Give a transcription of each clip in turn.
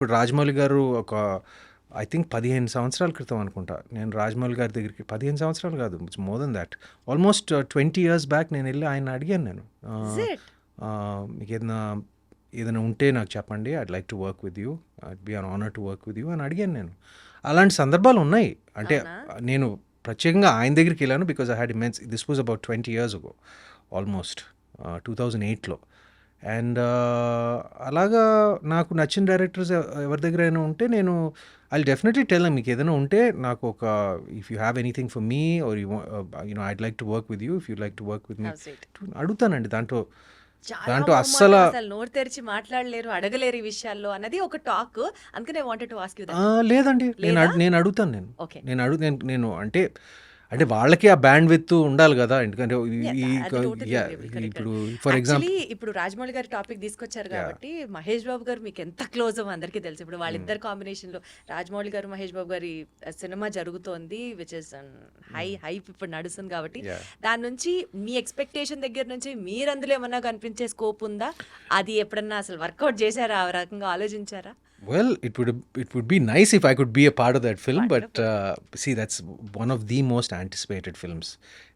ఇప్పుడు రాజమౌళి గారు ఒక ఐ థింక్ 15 సంవత్సరాల క్రితం అనుకుంటా నేను రాజమౌళి గారి దగ్గరికి 15 సంవత్సరాలు కాదు it's more than that almost 20 years back నేను వెళ్ళి ఆయన అడిగాను నేను ఇస్ ఇట్ మీకు ఏదైనా ఉంటే నాకు చెప్పండి I'd like to work with you I'd be an honour to work with you అని అడిగాను నేను. అలాంటి సందర్భాలు ఉన్నాయి. అంటే అవునా నేను ప్రత్యేకంగా ఆయన దగ్గరికి వెళ్ళాను because I had immense this was about 20 years ago almost 2008లో. అండ్ అలాగా నాకు నచ్చిన డైరెక్టర్స్ ఎవరి దగ్గర అయినా ఉంటే నేను ఐ డెఫినెట్లీ టెల్ మీకు ఏదైనా ఉంటే నాకు ఒక if you have anything for me or you know I'd like to work with you if you like to work with me how sweet. అడుగుతానండి. దాంట్లో చాలా దాంట్లో మొహమాటం, అస్సలు అసలు నోరు తెరిచి మాట్లాడలేరు, అడగలేరు ఈ విషయాల్లో అన్నది ఒక టాక్. అందుకనే wanted to ask you that. లేదండి లేదా నేను అడుగుతాను నేను ఓకే నేను అడుగు నేను నేను అంటే అంటే వాళ్ళకి ఆ బ్యాండ్ విత్ ఉండాలి కదా. ఎందుకంటే అది టోటలీ కరెక్ట్. ఇప్పుడు ఫర్ ఎగ్జాంపుల్ యాక్చువల్లీ ఇప్పుడు రాజమౌళి గారి టాపిక్ తీసుకొచ్చారు కాబట్టి మహేష్ బాబు గారు మీకు ఎంత క్లోజ్ అందరికీ తెలుసు. ఇప్పుడు వాళ్ళిద్దరు కాంబినేషన్ లో రాజమౌళి గారు మహేష్ బాబు గారి సినిమా జరుగుతోంది, విచ్ ఇస్ హైప్ ఇప్పుడు నడుస్తుంది కాబట్టి దాని నుంచి మీ ఎక్స్పెక్టేషన్ దగ్గర నుంచి మీరు అందులో ఏమన్నా కనిపించే స్కోప్ ఉందా? అది ఎప్పుడన్నా అసలు వర్కౌట్ చేశారా? ఆ రకంగా ఆలోచించారా? Well, it would be nice if I could be a part of that film, but see, that's one of the most anticipated films,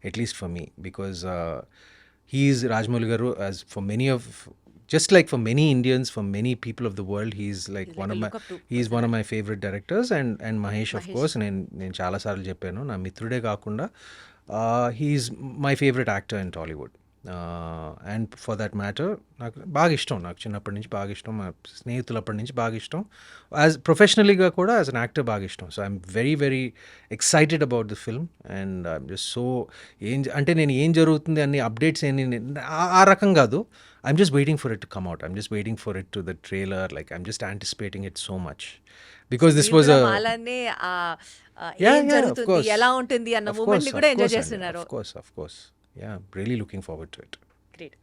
at least for me, because he is Rajmouli Garu, as for many of, just like for many Indians, for many people of the world, he's like He's one like of a my, look up to he's one of person. my favorite directors, and Mahesh, of Mahesh. course, నేను చాలా సార్లు చెప్పాను నా మిత్రుడే కాకుండా he's my favorite actor in Tollywood. And for that matter నాకు బాగా ఇష్టం, నాకు చిన్నప్పటి నుంచి బాగా ఇష్టం, మా స్నేహితులప్పటి నుంచి బాగా ఇష్టం, యాజ్ ప్రొఫెషనలీగా కూడా యాజ్ అన్ యాక్టర్ బాగా ఇష్టం. So I'm very very excited about the film and I'm just so అంటే నేను ఏం జరుగుతుంది అన్ని అప్డేట్స్ ఆ రకం కాదు. I'm just waiting for it to come out, I'm just waiting for it to the trailer, like I'm just anticipating it so much because this మీరు was కూడా మాలానే ఏం జరుగుతుంది, ఎలా ఉంటుంది అన్న మూమెంట్ ని కూడా ఎంజాయ్ చేస్తున్నారు. of course, yeah, really looking forward to it. Great.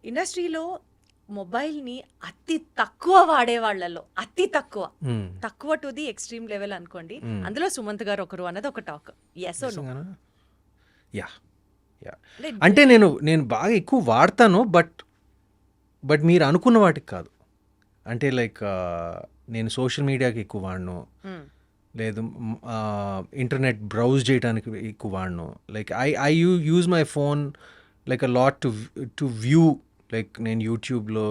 ఇండస్ట్రీలో మొబైల్ని అతి తక్కువ వాడే వాళ్ళలో అతి తక్కువ టు ది ఎక్స్ట్రీమ్ లెవెల్ అనుకోండి, అందులో సుమంత్ గారు ఒకరు అన్నది ఒక టాక్. Yes no? నిజంగానా? యా యా అంటే నేను బాగా ఎక్కువ వాడతాను, బట్ మీరు అనుకున్న వాటికి కాదు. అంటే లైక్ నేను సోషల్ మీడియాకి ఎక్కువ వాడను, లేదు ఇంటర్నెట్ బ్రౌజ్ చేయడానికి ఎక్కువ వాడను. Like I use my phone like a lot to view. Like నేను యూట్యూబ్లో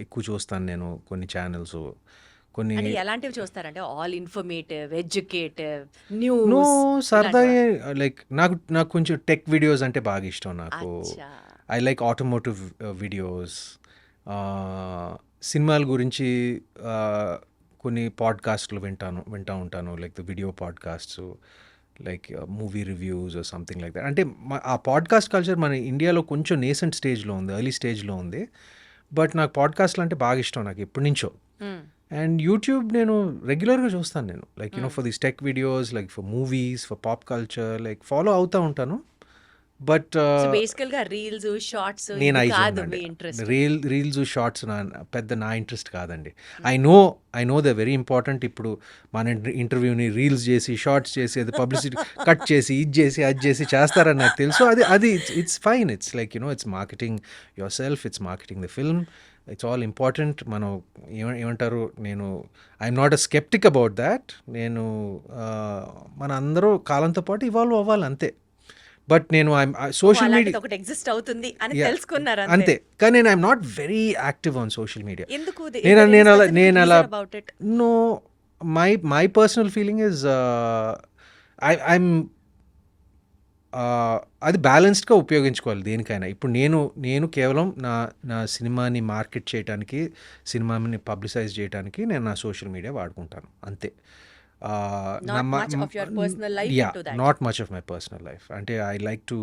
ఎక్కువ చూస్తాను నేను కొన్ని ఛానల్స్, కొన్ని అంటే ఎలాంటివి చూస్తారంటే all informative, educative, no news సరదా. ఇలాంటివా? లైక్ నాకు కొంచెం టెక్ వీడియోస్ అంటే బాగా ఇష్టం. నాకు అచ్చా. ఐ లైక్ ఆటోమోటివ్ వీడియోస్, సినిమాల గురించి కొన్ని పాడ్కాస్ట్లు వింటూ ఉంటాను, like the video podcasts, like movie reviews or something like that. అంటే ఆ పాడ్కాస్ట్ కల్చర్ మన ఇండియాలో కొంచెం నేసెంట్ స్టేజ్లో ఉంది, ఎర్లీ స్టేజ్లో ఉంది, బట్ నాకు పాడ్కాస్ట్లు అంటే బాగా ఇష్టం నాకు ఎప్పటి నుంచో. అండ్ యూట్యూబ్ నేను రెగ్యులర్గా చూస్తాను నేను, like for these tech videos, like for movies, for pop culture, like follow అవుతూ ఉంటాను. బట్ సో బేసికల్ గా రీల్స్, షార్ట్స్ నేను కాదు ఐజోన్ మీ అండి. ఇంట్రెస్ట్. రీల్స్ షార్ట్స్ నా ఇంట్రెస్ట్ కాదండి. I know the very important. ఇప్పుడు మన ఇంటర్వ్యూని రీల్స్ చేసి, షార్ట్స్ చేసి, అది పబ్లిసిటీ కట్ చేసి, అది చేసి చేస్తారని నాకు తెలుసు. అది it's fine. It's like it's marketing your self, it's marketing the film, it's all important. మనం ఏమంటారు, I'm not a sceptic about that. మన అందరూ కాలంతో పాటు ఇవాల్వ్ అవ్వాలి అంతే. బట్ నేను సోషల్ మీడియా ఒకటి ఎగ్జిస్ట్ అవుతుంది అని Yeah, తెలుసుకున్నారు అంతే. కానీ నేను I'm not very active on social media. ఎందుకు? నేను అలా about it. No my personal feeling is I'm అది బ్యాలెన్స్డ్గా ఉపయోగించుకోవాలి దేనికైనా. ఇప్పుడు నేను కేవలం నా సినిమాని మార్కెట్ చేయడానికి, సినిమాని పబ్లిసైజ్ చేయడానికి నేను నా సోషల్ మీడియా వాడుకుంటాను అంతే. Not much of your personal life into that. Not much of my personal life. అంటే I like to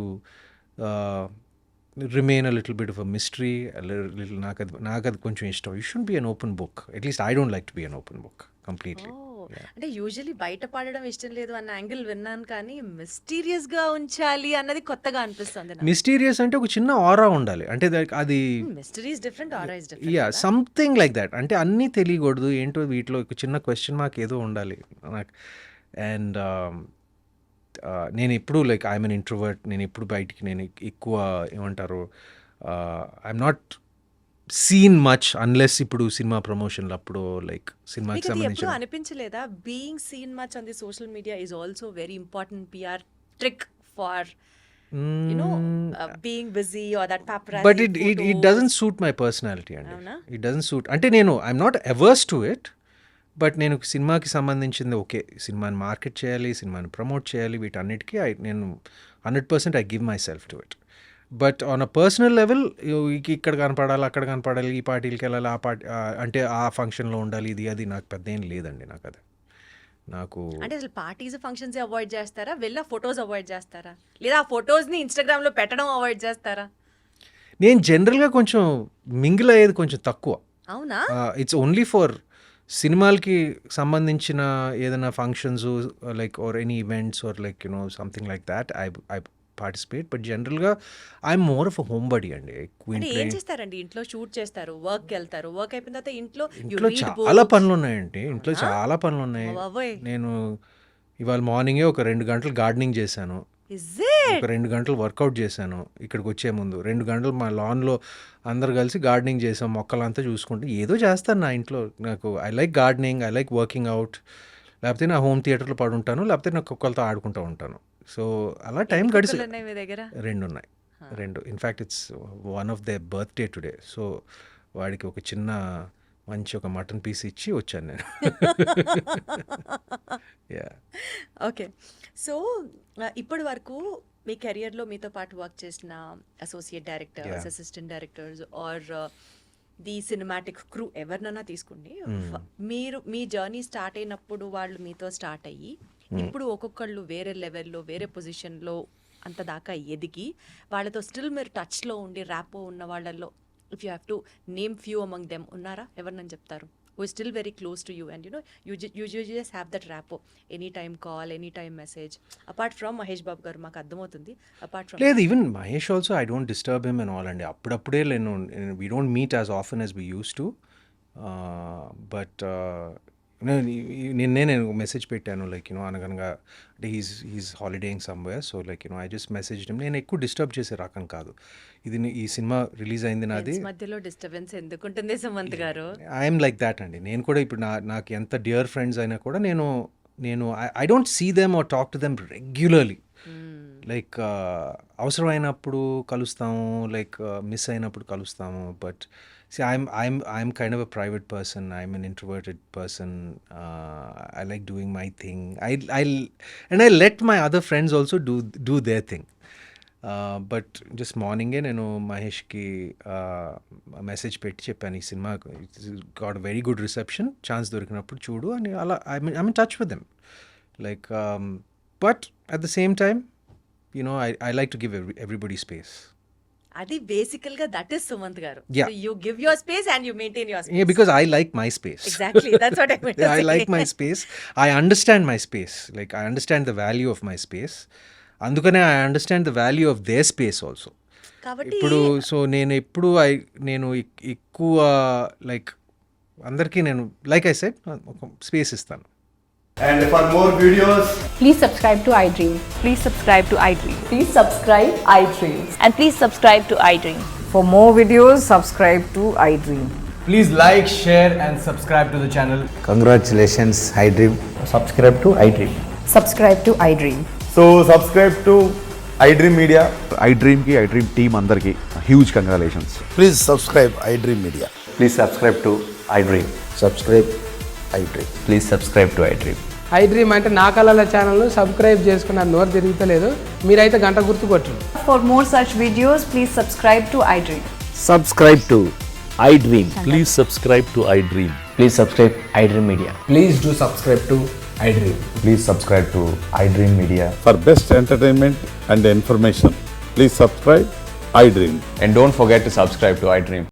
remain a little bit of a mystery. నాకు అది కొంచెం ఇష్టం. You should be an open book. At least I don't like to be an open book completely. అంటే usually బయట పడడం ఇష్టం లేదు అన్న యాంగిల్ విన్నాను, కానీ మిస్టీరియస్ గా ఉంచాలి అన్నది కొత్తగా అనిపిస్తుంది. మిస్టీరియస్ అంటే ఒక చిన్న ఆరా ఉండాలి. అంటే అది mystery is different, aura is yeah different. Something like that. అంటే అన్నీ తెలియకూడదు, ఏంటో వీటిలో ఒక చిన్న క్వశ్చన్ మార్క్ ఏదో ఉండాలి నాకు. అండ్ నేను ఎప్పుడు లైక్ ఐఎమ్ అన్ ఇంట్రోవర్ట్. నేను ఎప్పుడు బయటికి నేను ఎక్కువ ఏమంటారు, I'm not seen much unless ఇప్పుడు సినిమా ప్రమోషన్లు అప్పుడు లైక్ సినిమాకి మీకు అది ఎప్పుడు సంబంధించిన అనిపించలేదా being seen much on the social media is also very important PR trick for being busy or that paparazzi but it doesn't suit my personality అండి. ఇట్ డజంట్ సూట్ అంటే నేను I'm not averse to it, but నేను సినిమాకి సంబంధించింది okay, సినిమాని market చేయాలి, సినిమాని promote చేయాలి, వీటన్నిటికీ నేను 100% I give my self to it. But on a personal level ఇక్కడ కనపడాలి, అక్కడ కనపడాలి, ఈ పార్టీలకి వెళ్ళాలి, ఆ పార్టీ అంటే ఆ ఫంక్షన్లో ఉండాలి, ఇది అది నాకు పెద్ద ఏం లేదండి. నాకు అది నాకు అంటే అసలు పార్టీస్ ఫంక్షన్స్ అవాయిడ్ చేస్తారా, వెళ్ళా ఫొటోస్ అవాయిడ్ చేస్తారా, లేదా ఆ ఫొటోస్ ని ఇన్స్టాగ్రామ్ లో పెట్టడం అవాయిడ్ చేస్తారా? నేను జనరల్గా కొంచెం మింగిల్ అయ్యేది కొంచెం తక్కువ. అవునా? ఇట్స్ ఓన్లీ ఫర్ సినిమాలకి సంబంధించిన ఏదైనా functions like or any events or like something like that I participate. But జనరల్గా I'm more of a homebody అండి. అంటే ఏం చేస్తారండి? ఇంట్లో షూట్ చేస్తారు, వర్క్ వెళ్తారు, వర్క్ అయిపోయిన తర్వాత ఇంట్లో ఇంట్లో చాలా పనులు ఉన్నాయండి. ఇంట్లో చాలా పనులు ఉన్నాయి. నేను ఇవాళ మార్నింగే ఒక 2 గంటలు గార్డెనింగ్ చేశాను, ఒక 2 గంటలు వర్కౌట్ చేశాను. ఇక్కడికి వచ్చే ముందు 2 గంటలు మా లాన్లో అందరు కలిసి గార్డెనింగ్ చేసాం, మొక్కలంతా చూసుకుంటూ ఏదో చేస్తాను నా ఇంట్లో. నాకు I like gardening, I like working out. లేకపోతే నా హోమ్ థియేటర్లో పడుంటాను, లేకపోతే నా కుక్కలతో ఆడుకుంటూ ఉంటాను. సో అలా టైం గడిచి 2 ఉన్నాయి. 2 in fact it's one of the birthday today. So వాడికి ఒక చిన్న మంచి ఒక మటన్ పీస్ ఇచ్చి వచ్చాను నేను. Yeah okay. సో ఇప్పటి వరకు మీ కెరియర్లో మీతో పాటు వర్క్ చేసిన associate directors, assistant directors or the cinematic crew ఎవరినైనా తీసుకోండి, మీరు మీ జర్నీ స్టార్ట్ అయినప్పుడు వాళ్ళు మీతో స్టార్ట్ అయ్యి ఇప్పుడు ఒక్కొక్కళ్ళు వేరే లెవెల్లో వేరే పొజిషన్లో అంత దాకా ఎదిగి వాళ్ళతో స్టిల్ మీరు టచ్లో ఉండి ర్యాపో ఉన్న వాళ్ళల్లో if you have to name few among them ఉన్నారా? ఎవరినని చెప్తారు? who is still very close to you and you just have that rapport, anytime call, anytime message, apart from Mahesh Babu garu maaku ardhamautundi, apart from లేదు, even Mahesh also I don't disturb him and all అండి. అప్పుడప్పుడే నేను we don't meet as often as we used to. But నిన్నే నేను message పెట్టాను like అనగనగా అంటే he's holidaying somewhere. So like I just message him. నేను ఎక్కువ డిస్టర్బ్ చేసే రకం కాదు. ఈ సినిమా రిలీజ్ అయింది నాది, మధ్యలో డిస్టర్బెన్స్ ఎందుకుంటుంది సుమంత్ గారు? ఐఎమ్ లైక్ దాట్ అండి. నేను కూడా ఇప్పుడు నాకు ఎంత డియర్ ఫ్రెండ్స్ అయినా కూడా నేను I don't see them or talk to them regularly. Like అవసరమైనప్పుడు కలుస్తాము, లైక్ మిస్ అయినప్పుడు కలుస్తాము. But see I'm kind of a private person. I'm an introverted person. I like doing my thing. I let my other friends also do their thing. But just morning నేను మహేష్కి message పెట్టి చెప్పాను, ఈ cinema got very good reception, chance దొరికినప్పుడు చూడు అని. అలా I'm in touch with them like. But at the same time I like to give everybody space. అది బేసికల్ గా దట్ ఇస్ సుమంత్ గారు. Yeah. So you give your space and you maintain your space. Yeah, because I like my space. Exactly, that's what I meant to I say. like my space. I understand my space. Like I understand the value of my space. అందుకనే I understand the value of their space also. కాబట్టి ఇప్పుడు so నేను ఎక్కువ like అందరికీ నేను like I said ఒక space ఇస్తాను. And for more videos, Please subscribe to iDream. Please subscribe to iDream. Please subscribe iDream. And please subscribe to iDream. For more videos, subscribe to iDream. please like, share and subscribe to the channel. Congratulations, iDream. Subscribe to iDream. Subscribe to iDream. So subscribe to iDream Media. iDream team andarki huge congratulations. Please subscribe iDream Media. Please subscribe to iDream. Subscribe iDream. Please subscribe to iDream. iDream అంటే నా కళల ఛానల్ను subscribe చేసుకున్న నోరు తిరుగుతలేదు, మీరైతే గంట గుర్తు కొట్టండి. For more such videos, please subscribe to iDream. Subscribe to iDream. Please subscribe to iDream. Please subscribe iDream Media. Please do subscribe to iDream. Please subscribe to iDream Media. For best entertainment and information, please subscribe iDream. And don't forget to subscribe to iDream.